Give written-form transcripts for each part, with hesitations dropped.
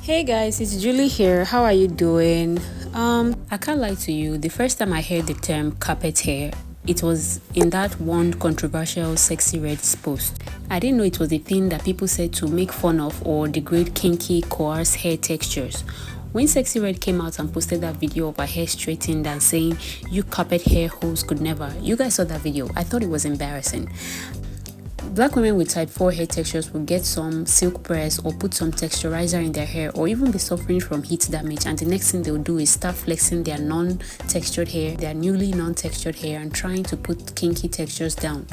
Hey guys, it's Julie here. How are you doing? I can't lie to you. The first time I heard the term carpet hair, it was in that one controversial Sexy Red's post. I didn't know it was a thing that people said to make fun of or degrade kinky, coarse hair textures. When Sexy Red came out and posted that video of her hair straightened and saying, "You carpet hair hoes could never," you guys saw that video. I thought it was embarrassing. Black women with type 4 hair textures will get some silk press or put some texturizer in their hair or even be suffering from heat damage, and the next thing they'll do is start flexing their non-textured hair, their newly non-textured hair, and trying to put kinky textures down.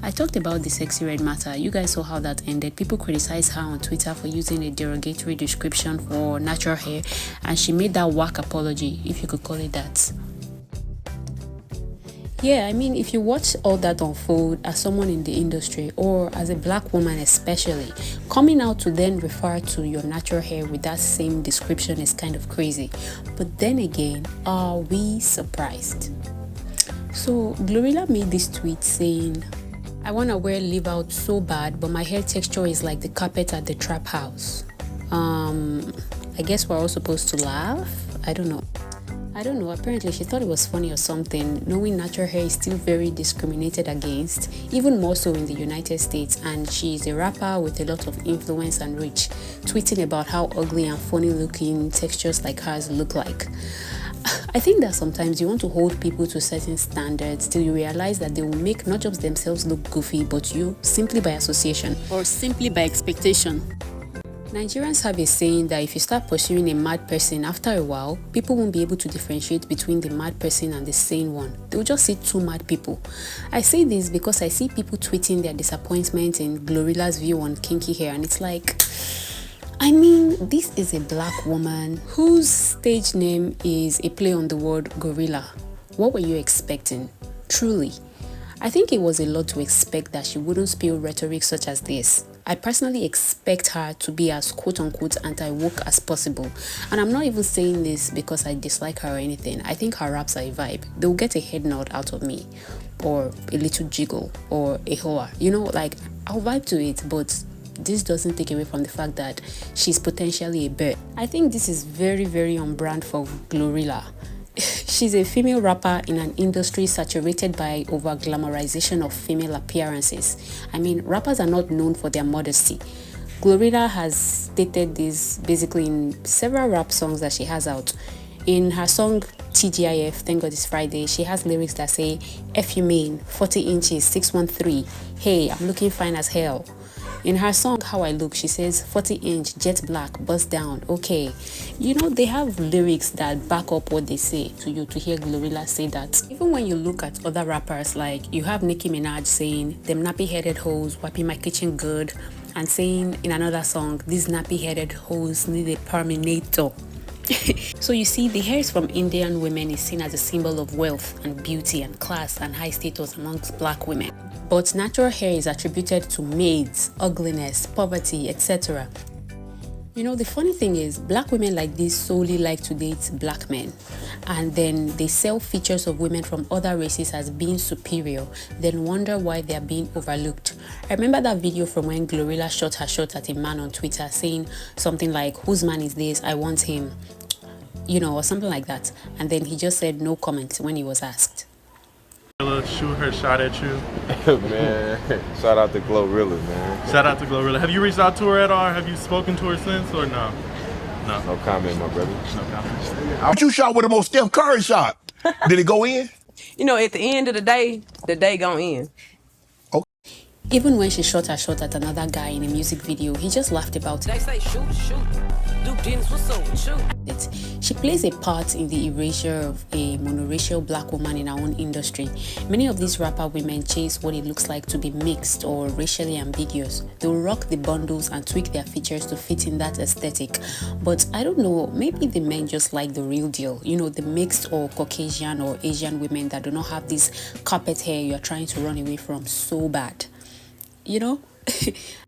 I talked about the Sexy Red matter. You guys saw how that ended. People criticized her on Twitter for using a derogatory description for natural hair, and she made that whack apology, if you could call it that. Yeah, I mean, if you watch all that unfold as someone in the industry or as a black woman especially, coming out to then refer to your natural hair with that same description is kind of crazy. But then again, are we surprised? So Glorilla made this tweet saying, "I want to wear leave out so bad, but my hair texture is like the carpet at the trap house." I guess we're all supposed to laugh? I don't know. Apparently she thought it was funny or something, knowing natural hair is still very discriminated against, even more so in the United States, and she's a rapper with a lot of influence and reach, tweeting about how ugly and funny looking textures like hers look like. I think that sometimes you want to hold people to certain standards till you realize that they will make not just themselves look goofy, but you simply by association or simply by expectation. Nigerians have a saying that if you start pursuing a mad person, after a while, people won't be able to differentiate between the mad person and the sane one. They'll just see two mad people. I say this because I see people tweeting their disappointment in Glorilla's view on kinky hair, and it's like, I mean, this is a black woman whose stage name is a play on the word gorilla. What were you expecting? Truly. I think it was a lot to expect that she wouldn't spill rhetoric such as this. I personally expect her to be as quote-unquote anti-woke as possible. And I'm not even saying this because I dislike her or anything. I think her raps are a vibe. They'll get a head nod out of me, or a little jiggle, or a hoa. You know, like, I'll vibe to it, but this doesn't take away from the fact that she's potentially a bird. I think this is very, very on brand for Glorilla. She's a female rapper in an industry saturated by over-glamorization of female appearances. I mean, rappers are not known for their modesty. Glorilla has stated this basically in several rap songs that she has out. In her song TGIF, Thank God It's Friday, she has lyrics that say, "F you mean, 40 inches, 613. Hey, I'm looking fine as hell." In her song How I Look, she says 40-inch, jet black, bust down, okay. You know, they have lyrics that back up what they say to you to hear Glorilla say that. Even when you look at other rappers, like you have Nicki Minaj saying, "Them nappy-headed hoes wiping my kitchen good," and saying in another song, "These nappy-headed hoes need a Perminator." So you see, the hairs from Indian women is seen as a symbol of wealth and beauty and class and high status amongst black women. But natural hair is attributed to maids, ugliness, poverty, etc. You know, the funny thing is, black women like this solely like to date black men, and then they sell features of women from other races as being superior, then wonder why they are being overlooked. I remember that video from when Glorilla shot her shot at a man on Twitter saying something like, "Whose man is this? I want him," you know, or something like that, and then he just said no comment when he was asked. Shoot her shot at you. Man, shout out to Glorilla, man. Shout out to Glorilla. Have you reached out to her at all? Have you spoken to her since or no? No comment, my brother. No comment. What you shot with the most Steph Curry shot? Did it go in? You know, at the end of the day gonna end. Even when she shot her shot at another guy in a music video, he just laughed about it. They say shoot. She plays a part in the erasure of a monoracial black woman in our own industry. Many of these rapper women chase what it looks like to be mixed or racially ambiguous. They'll rock the bundles and tweak their features to fit in that aesthetic. But I don't know, maybe the men just like the real deal. You know, the mixed or Caucasian or Asian women that do not have this carpet hair you're trying to run away from so bad. You know?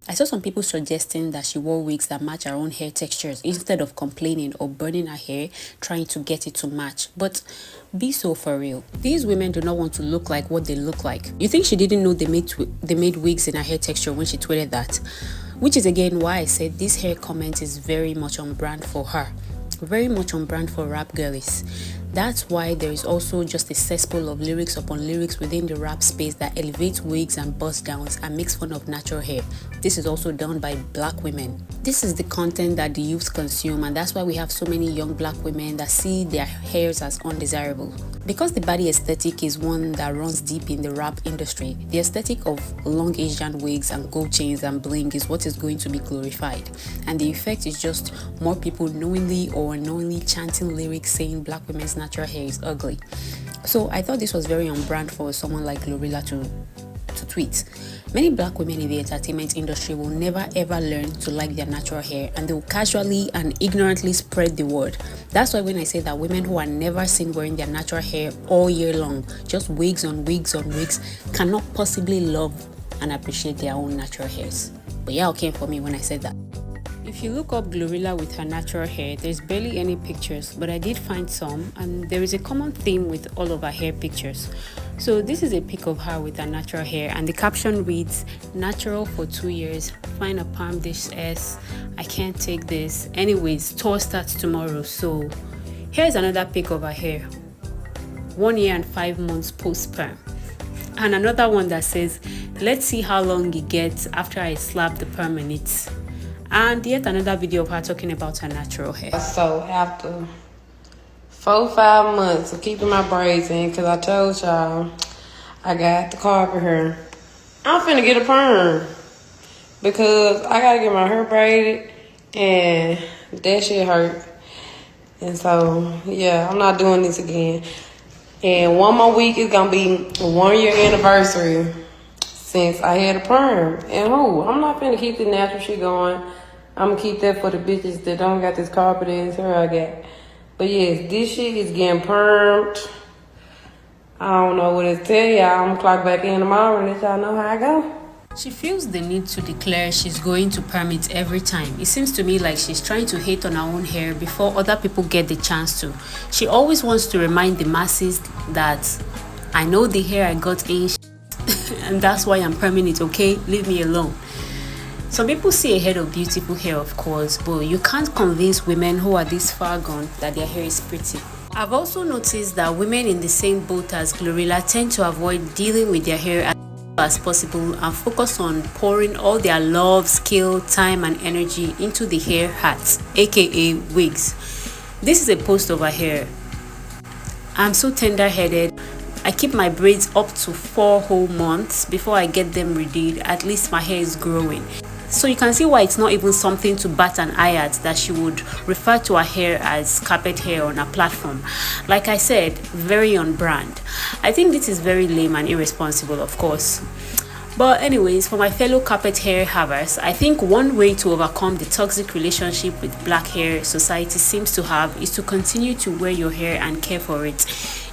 I saw some people suggesting that she wore wigs that match her own hair textures instead of complaining or burning her hair trying to get it to match. But be so for real. These women do not want to look like what they look like. You think she didn't know they made wigs in her hair texture when she tweeted that? which is again why I said this hair comment is very much on brand for her, very much on brand for rap girlies. That's why there is also just a cesspool of lyrics upon lyrics within the rap space that elevates wigs and bust downs and makes fun of natural hair. This is also done by black women. This is the content that the youths consume, and that's why we have so many young black women that see their hairs as undesirable. Because the body aesthetic is one that runs deep in the rap industry, the aesthetic of long Asian wigs and gold chains and bling is what is going to be glorified. And the effect is just more people knowingly or unknowingly chanting lyrics saying black women's natural hair is ugly. So I thought this was very on brand for someone like Glorilla to tweet. Many black women in the entertainment industry will never ever learn to like their natural hair, and they will casually and ignorantly spread the word. That's why when I say that women who are never seen wearing their natural hair all year long, just wigs on wigs on wigs, cannot possibly love and appreciate their own natural hairs. But yeah, okay for me when I said that. If you look up Glorilla with her natural hair, there's barely any pictures, but I did find some, and there is a common theme with all of her hair pictures. So this is a pic of her with her natural hair, and the caption reads, "Natural for 2 years, find a palm this S, I can't take this. Anyways, tour starts tomorrow." So here's another pic of her hair, 1 year and 5 months post-perm. And another one that says, "Let's see how long it gets after I slap the perm in it." And yet another video of her talking about her natural hair. So after 4-5 months of keeping my braids in, because I told y'all I got the carpet hair, I'm finna get a perm because I gotta get my hair braided and that shit hurt. And so yeah, I'm not doing this again. And one more week is gonna be a 1 year anniversary since I had a perm. And I'm not finna keep the natural shit going. I'm gonna keep that for the bitches that don't got this carpet ass hair I got. But yes, this shit is getting permed. I don't know what to tell y'all. I'm gonna clock back in tomorrow and let y'all know how I go. She feels the need to declare she's going to perm it every time. It seems to me like she's trying to hate on her own hair before other people get the chance to. She always wants to remind the masses that I know the hair I got ain't and that's why I'm perming it, okay? Leave me alone. Some people see a head of beautiful hair, of course, but you can't convince women who are this far gone that their hair is pretty. I've also noticed that women in the same boat as Glorilla tend to avoid dealing with their hair as possible and focus on pouring all their love, skill, time and energy into the hair hats, aka wigs. This is a post of her hair. I'm so tender-headed. I keep my braids up to 4 whole months before I get them redid. At least my hair is growing. So you can see why it's not even something to bat an eye at that she would refer to her hair as carpet hair on her platform. Like I said, very on brand. I think this is very lame and irresponsible, of course. But anyways, for my fellow carpet hair havers, I think one way to overcome the toxic relationship with black hair society seems to have is to continue to wear your hair and care for it.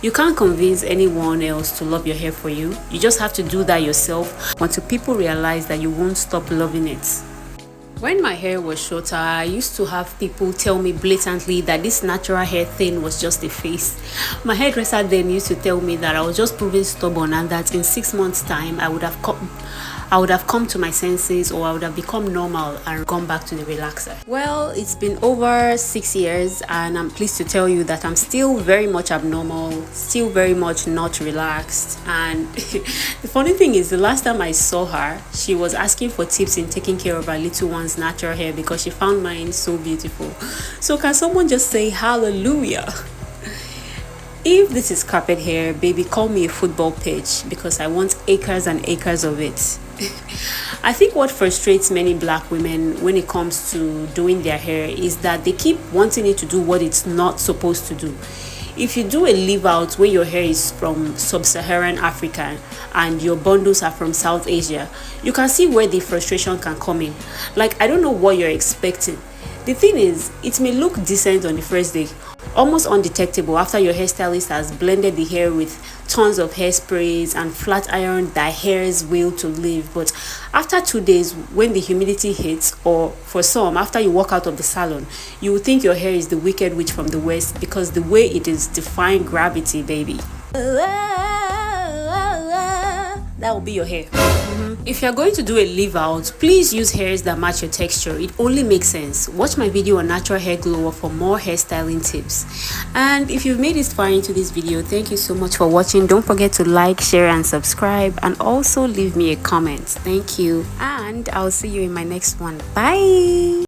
You can't convince anyone else to love your hair for you. You just have to do that yourself until people realize that you won't stop loving it. When my hair was shorter, I used to have people tell me blatantly that this natural hair thing was just a phase. My hairdresser then used to tell me that I was just proving stubborn and that in 6 months' time I would have come to my senses, or I would have become normal and gone back to the relaxer. Well, it's been over 6 years and I'm pleased to tell you that I'm still very much abnormal, still very much not relaxed. And the funny thing is, the last time I saw her, she was asking for tips in taking care of her little one's natural hair because she found mine so beautiful. So can someone just say hallelujah? If this is carpet hair, baby, call me a football pitch because I want acres and acres of it. I think what frustrates many black women when it comes to doing their hair is that they keep wanting it to do what it's not supposed to do. If you do a leave out where your hair is from sub-Saharan Africa and your bundles are from South Asia, you can see where the frustration can come in. Like, I don't know what you're expecting. The thing is, it may look decent on the first day, almost undetectable after your hairstylist has blended the hair with tons of hairsprays and flat ironed the hair's will to live. But after 2 days, when the humidity hits, or for some, after you walk out of the salon, you will think your hair is the wicked witch from the west because the way it is defying gravity, baby. That will be your hair. If you're going to do a leave out, please use hairs that match your texture. It only makes sense. Watch my video on natural hair glow up for more hairstyling tips. And if you've made it far into this video, thank you so much for watching. Don't forget to like, share and subscribe, and also leave me a comment. Thank you, and I'll see you in my next one. Bye.